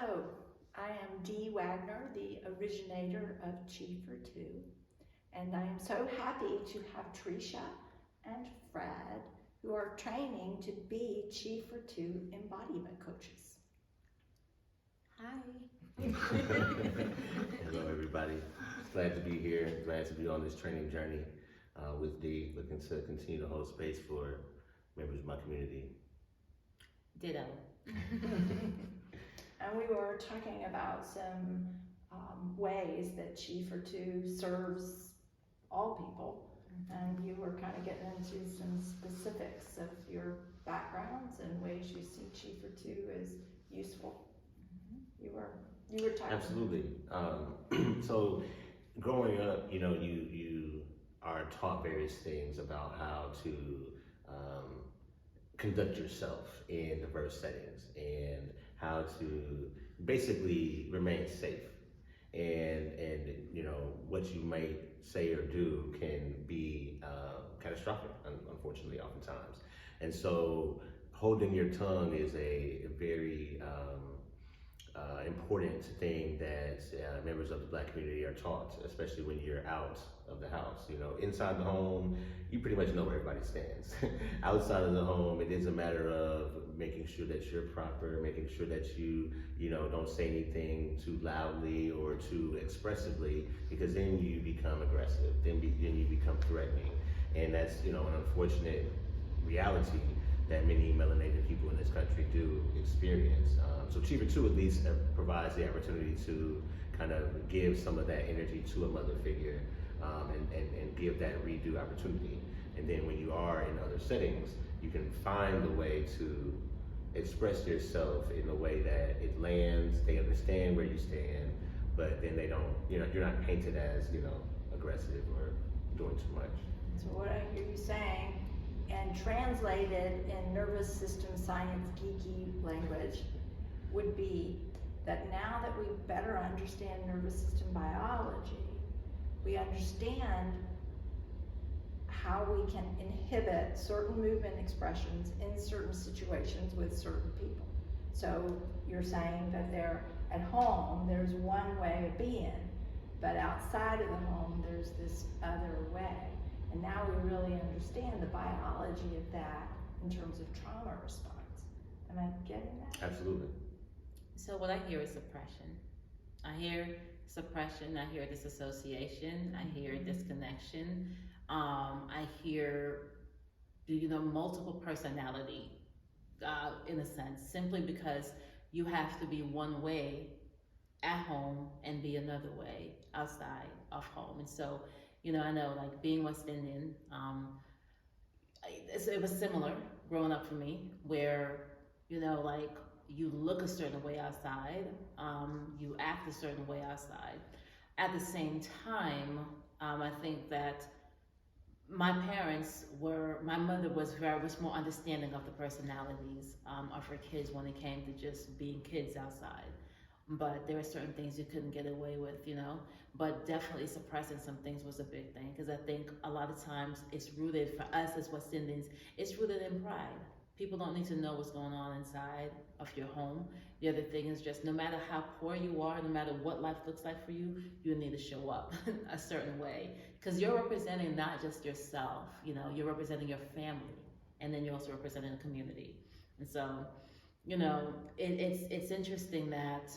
So, I am Dee Wagner, the originator of Chi for Two, and I am so happy to have Trecia and Fred, who are training to be Chi for Two embodiment coaches. Hi. Hello, everybody. Glad to be here. Glad to be on this training journey with Dee. Looking to continue to hold space for members of my community. Ditto. And we were talking about some ways that Chi for Two serves all people, and you were kind of getting into some specifics of your backgrounds and ways you see Chi for Two as useful. You were talking. Absolutely. So, growing up, you are taught various things about how to conduct yourself in diverse settings and how to basically remain safe. And what you might say or do can be catastrophic, unfortunately, oftentimes. And so holding your tongue is a very important thing that members of the Black community are taught, especially when you're out of the house. Inside the home, you pretty much know where everybody stands. Outside of the home, it is a matter of making sure that you're proper, making sure that you don't say anything too loudly or too expressively, because then you become aggressive, then you become threatening. And that's, an unfortunate reality that many melanated people in this country do experience. So Chi for Two at least provides the opportunity to kind of give some of that energy to a mother figure and give that redo opportunity. And then when you are in other settings, you can find a way to express yourself in a way that it lands, they understand where you stand, but then they don't, you're not painted as, aggressive or doing too much. So what I hear you saying, and translated in nervous system science geeky language, would be that now that we better understand nervous system biology, we understand how we can inhibit certain movement expressions in certain situations with certain people. So you're saying that they're at home, there's one way of being, but outside of the home, there's this other way. And now we really understand the biology of that in terms of trauma response. Am I getting that? Absolutely. So what I hear is suppression. I hear suppression, I hear disassociation, I hear disconnection. I hear, multiple personality, in a sense, simply because you have to be one way at home and be another way outside of home. And so, I know, like, being West Indian, it was similar growing up for me, where, you look a certain way outside, you act a certain way outside. At the same time, I think that my mother was very much more understanding of the personalities of her kids when it came to just being kids outside. But there were certain things you couldn't get away with, but definitely suppressing some things was a big thing, because I think a lot of times it's rooted, for us as West Indians, it's rooted in pride. People don't need to know what's going on inside of your home. The other thing is just, no matter how poor you are, no matter what life looks like for you, you need to show up a certain way, because you're representing not just yourself, you're representing your family, and then you're also representing the community. And so, it's interesting that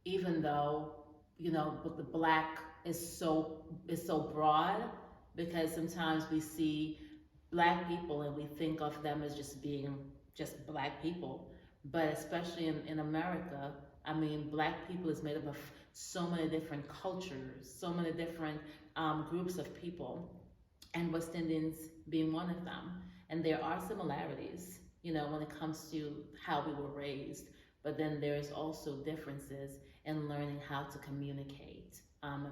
even though, the Black is so broad, because sometimes we see Black people and we think of them as just being just Black people. But especially in America, I mean, Black people is made up of so many different cultures, so many different groups of people, and West Indians being one of them. And there are similarities, when it comes to how we were raised, but then there's also differences in learning how to communicate,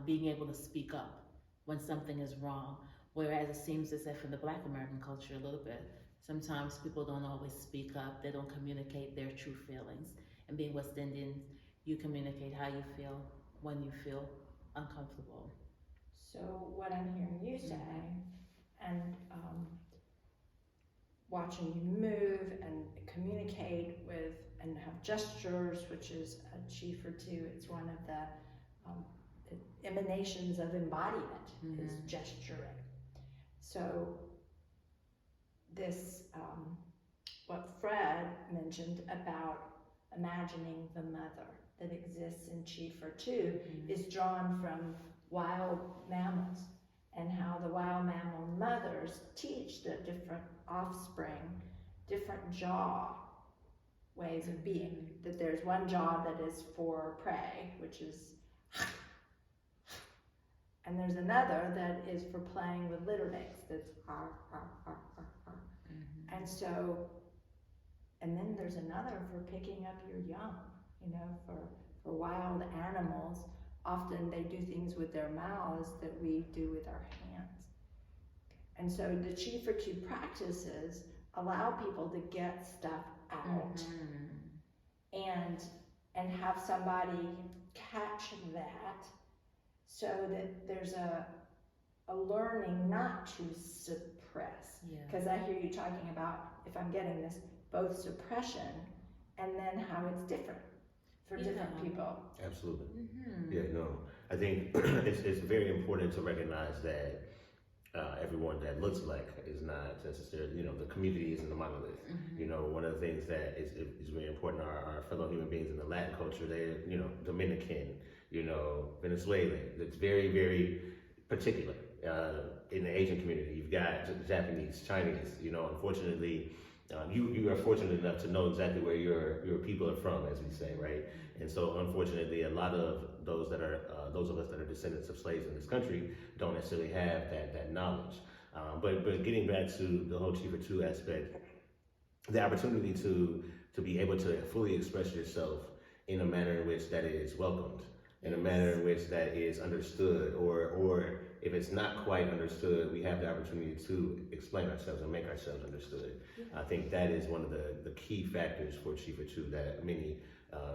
being able to speak up when something is wrong. Whereas it seems as if in the Black American culture a little bit, sometimes people don't always speak up, they don't communicate their true feelings. And being West Indian, you communicate how you feel when you feel uncomfortable. So what I'm hearing you say, and watching you move and communicate with and have gestures, which is a chi for two. It's one of the emanations of embodiment is gesturing. So this, what Fred mentioned about imagining the mother that exists in chi for two is drawn from wild mammals, and how the wild mammal mothers teach the different offspring different jaw ways of being. That there's one jaw that is for prey, which is, and there's another that is for playing with littermates, that's ar, ar, ar, ar, ar. And so, and then there's another for picking up your young, you know, for wild animals. Often they do things with their mouths that we do with our hands. And so the chi for two practices allow people to get stuff out and have somebody catch that, so that there's a learning not to suppress. Because I hear you talking about, if I'm getting this, both suppression and then how it's different for different people. Absolutely. Yeah, no, I think it's very important to recognize that everyone that looks alike is not necessarily, you know, the community isn't a monolith. You know, one of the things that is very important are our fellow human beings in the Latin culture. They're, you know, Dominican, you know, Venezuelan. It's very, very particular. In the Asian community, you've got Japanese, Chinese. You know, unfortunately, you are fortunate enough to know exactly where your people are from, as we say, right? And so, unfortunately, a lot of those that are those of us that are descendants of slaves in this country don't necessarily have that knowledge. But getting back to the whole chi for two aspect, the opportunity to be able to fully express yourself in a manner in which that is welcomed, in a manner in which that is understood, or if it's not quite understood, we have the opportunity to explain ourselves and make ourselves understood. I think that is one of the key factors for chi for two that many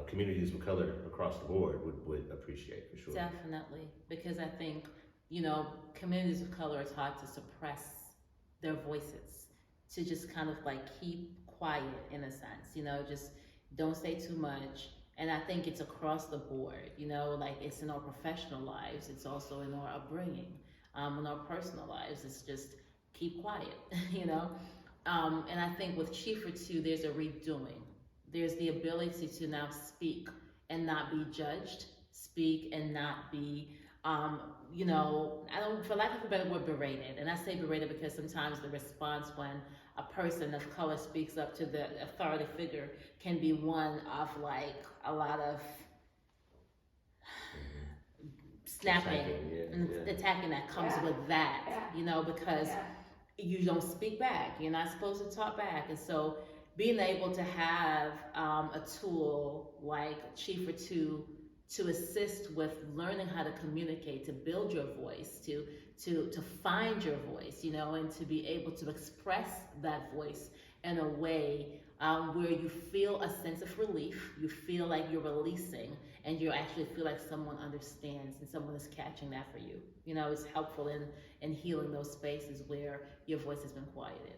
communities of color across the board would appreciate, for sure. Definitely, because I think, you know, communities of color are taught to suppress their voices, to just kind of like keep quiet in a sense, you know, just don't say too much. And I think it's across the board, you know, like it's in our professional lives, it's also in our upbringing, in our personal lives. It's just keep quiet, you know. And I think with chi for two, there's a redoing. There's the ability to now speak and not be judged, speak and not be, you know, I don't, for lack of a better word, berated. And I say berated because sometimes the response when a person of color speaks up to the authority figure can be one of like a lot of snapping and attacking that comes with that, you know, because you don't speak back. You're not supposed to talk back. And so being able to have a tool like chi for two to assist with learning how to communicate, to build your voice, to find your voice, you know, and to be able to express that voice in a way where you feel a sense of relief, you feel like you're releasing, and you actually feel like someone understands and someone is catching that for you. You know, it's helpful in healing those spaces where your voice has been quieted.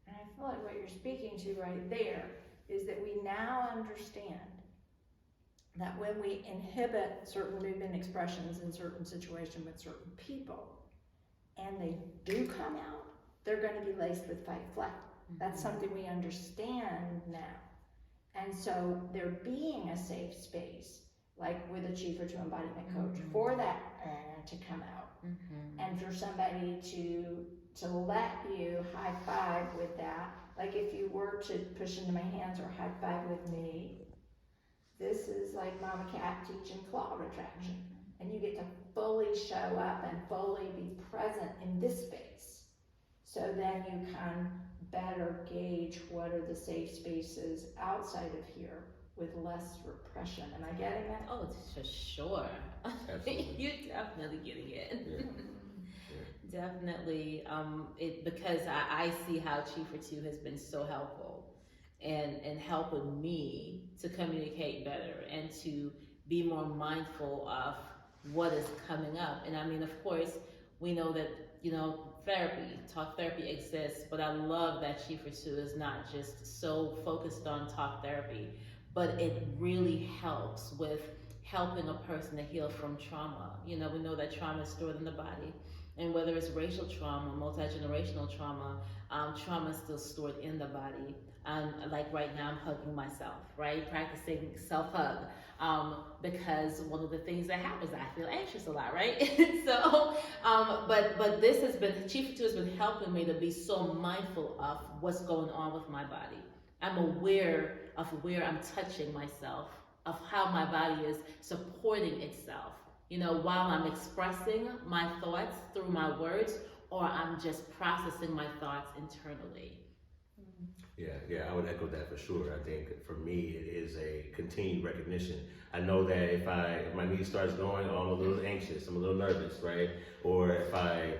And I feel like what you're speaking to right there is that we now understand that when we inhibit certain movement expressions in certain situations with certain people, and they do come out, they're going to be laced with fight flight. That's something we understand now. And so there being a safe space, like with a chi for two embodiment coach, for that to come out, and for somebody to let you high five with that. Like if you were to push into my hands or high five with me, this is like Mama Cat teaching claw retraction. And you get to fully show up and fully be present in this space. So then you can better gauge what are the safe spaces outside of here with less repression. Am I getting that? Oh, for sure. You're definitely getting it. Definitely. Because I see how chi for two has been so helpful and helping me to communicate better and to be more mindful of what is coming up. And I mean, of course, we know that, you know, talk therapy exists, but I love that chi for two is not just so focused on talk therapy, but it really helps with helping a person to heal from trauma. You know, we know that trauma is stored in the body, and whether it's racial trauma, multi-generational trauma, trauma is still stored in the body. Like right now, I'm hugging myself, right? Practicing self-hug, because one of the things that happens, I feel anxious a lot, right? So, but this has been, Chief 2 has been helping me to be so mindful of what's going on with my body. I'm aware of where I'm touching myself, of how my body is supporting itself. You know, while I'm expressing my thoughts through my words, or I'm just processing my thoughts internally. Yeah, I would echo that for sure. I think for me, it is a continued recognition. I know that if my knee starts going, oh, I'm a little anxious, I'm a little nervous, right? Or if I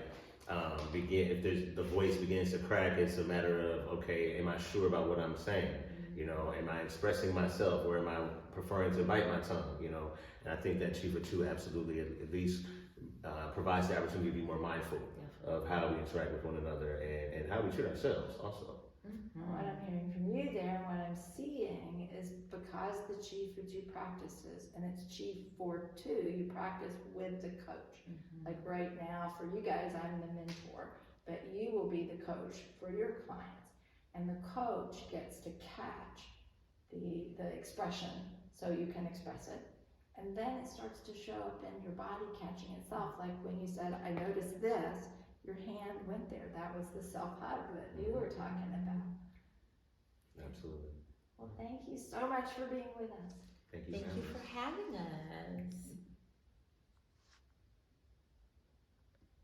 if the voice begins to crack, it's a matter of, okay, am I sure about what I'm saying? You know, am I expressing myself, or am I preferring to bite my tongue? You know, and I think that Chief 2 absolutely at least provides the opportunity to be more mindful of how we interact with one another and how we treat ourselves also. What I'm hearing from you there, and what I'm seeing is because the Chief 2 practices, and it's Chief 2, you practice with the coach. Like right now, for you guys, I'm the mentor, but you will be the coach for your clients. And the coach gets to catch the expression so you can express it. And then it starts to show up in your body catching itself. Like when you said, I noticed this, your hand went there. That was the self-hug that you were talking about. Absolutely. Well, thank you so much for being with us. Thank you. Thank you for having us.